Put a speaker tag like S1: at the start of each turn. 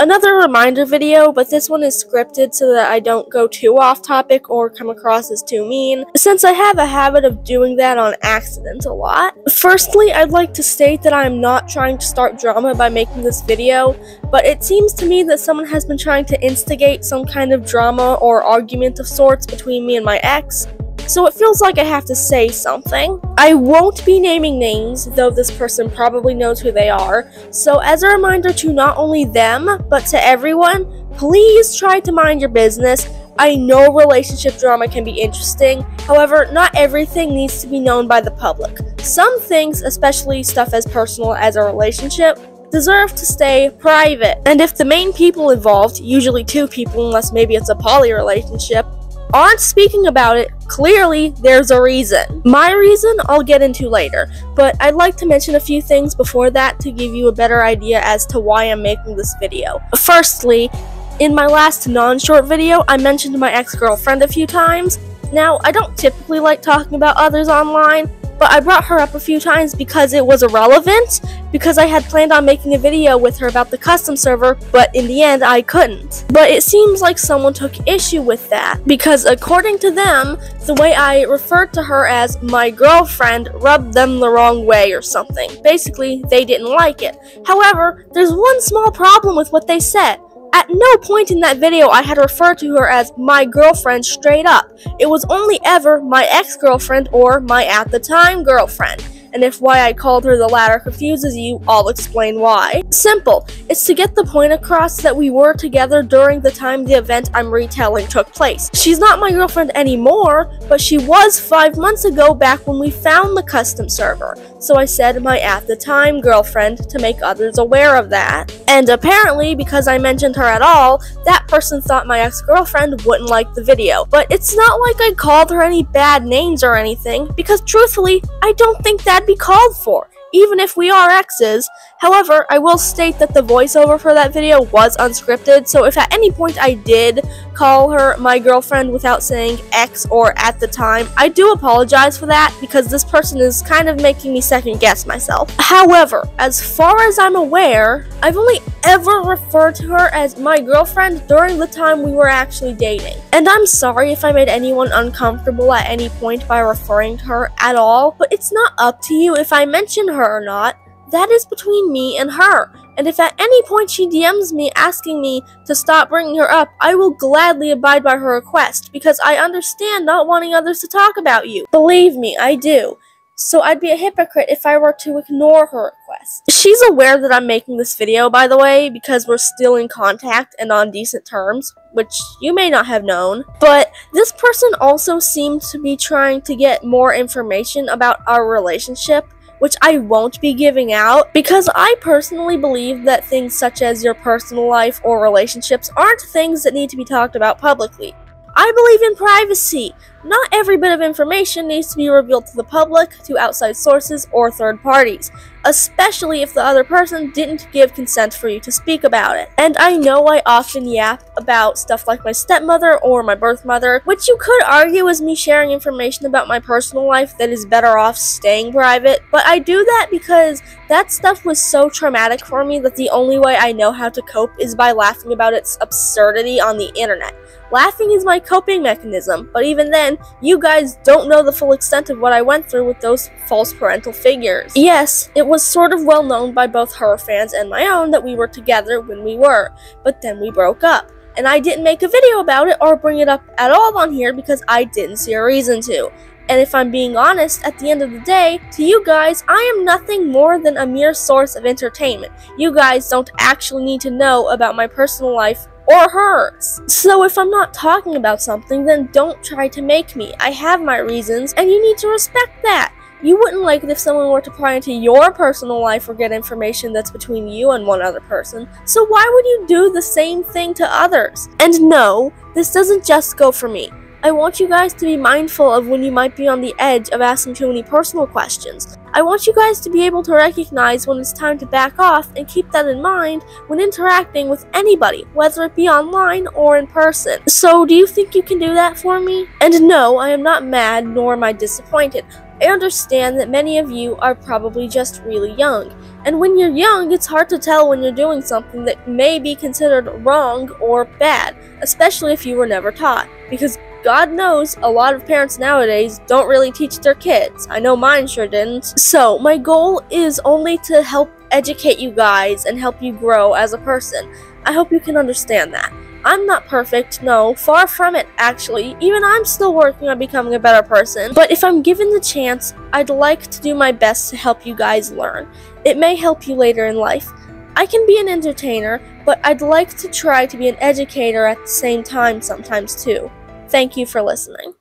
S1: Another reminder video, but this one is scripted so that I don't go too off topic or come across as too mean, since I have a habit of doing that on accident a lot. Firstly, I'd like to state that I'm not trying to start drama by making this video, but it seems to me that someone has been trying to instigate some kind of drama or argument of sorts between me and my ex, so it feels like I have to say something. I won't be naming names, though this person probably knows who they are, so as a reminder to not only them, but to everyone, please try to mind your business. I know relationship drama can be interesting, however, not everything needs to be known by the public. Some things, especially stuff as personal as a relationship, deserve to stay private. And if the main people involved, usually two people unless maybe it's a poly relationship, aren't speaking about it, clearly there's a reason. My reason I'll get into later, but I'd like to mention a few things before that to give you a better idea as to why I'm making this video. Firstly, in my last non-short video, I mentioned my ex-girlfriend a few times. Now, I don't typically like talking about others online, but I brought her up a few times because it was irrelevant, because I had planned on making a video with her about the custom server, but in the end I couldn't. But it seems like someone took issue with that, because according to them, the way I referred to her as my girlfriend rubbed them the wrong way or something. Basically, they didn't like it. However, there's one small problem with what they said. At no point in that video I had referred to her as my girlfriend straight up. It was only ever my ex-girlfriend or my at-the-time girlfriend. And if why I called her the latter confuses you, I'll explain why. Simple. It's to get the point across that we were together during the time the event I'm retelling took place. She's not my girlfriend anymore, but she was 5 months ago back when we found the custom server. So I said my at-the-time girlfriend to make others aware of that. And apparently, because I mentioned her at all, that person thought my ex-girlfriend wouldn't like the video. But it's not like I called her any bad names or anything, because truthfully, I don't think that'd be called for, even if we are exes. However, I will state that the voiceover for that video was unscripted, so if at any point I did call her my girlfriend without saying ex or at the time, I do apologize for that, because this person is kind of making me second guess myself. However, as far as I'm aware, I've only ever referred to her as my girlfriend during the time we were actually dating. And I'm sorry if I made anyone uncomfortable at any point by referring to her at all, but it's not up to you if I mention her or not. That is between me and her, and if at any point she DMs me asking me to stop bringing her up, I will gladly abide by her request, because I understand not wanting others to talk about you. Believe me, I do. So I'd be a hypocrite if I were to ignore her request. She's aware that I'm making this video, by the way, because we're still in contact and on decent terms, which you may not have known. But this person also seemed to be trying to get more information about our relationship, which I won't be giving out, because I personally believe that things such as your personal life or relationships aren't things that need to be talked about publicly. I believe in privacy. Not every bit of information needs to be revealed to the public, to outside sources, or third parties, especially if the other person didn't give consent for you to speak about it. And I know I often yap about stuff like my stepmother or my birth mother, which you could argue is me sharing information about my personal life that is better off staying private, but I do that because that stuff was so traumatic for me that the only way I know how to cope is by laughing about its absurdity on the internet. Laughing is my coping mechanism, but even then, you guys don't know the full extent of what I went through with those false parental figures. Yes, it was sort of well known by both her fans and my own that we were together when we were, but then we broke up. And I didn't make a video about it or bring it up at all on here because I didn't see a reason to. And if I'm being honest, at the end of the day, to you guys, I am nothing more than a mere source of entertainment. You guys don't actually need to know about my personal life or hers. So if I'm not talking about something, then don't try to make me. I have my reasons, and you need to respect that. You wouldn't like it if someone were to pry into your personal life or get information that's between you and one other person. So why would you do the same thing to others? And no, this doesn't just go for me. I want you guys to be mindful of when you might be on the edge of asking too many personal questions. I want you guys to be able to recognize when it's time to back off and keep that in mind when interacting with anybody, whether it be online or in person. So do you think you can do that for me? And no, I am not mad nor am I disappointed. I understand that many of you are probably just really young, And when you're young, it's hard to tell when you're doing something that may be considered wrong or bad, especially if you were never taught. Because God knows a lot of parents nowadays don't really teach their kids. I know mine sure didn't. So my goal is only to help educate you guys and help you grow as a person. I hope you can understand that. I'm not perfect, no, far from it actually. Even I'm still working on becoming a better person. But if I'm given the chance, I'd like to do my best to help you guys learn. It may help you later in life. I can be an entertainer, but I'd like to try to be an educator at the same time sometimes too. Thank you for listening.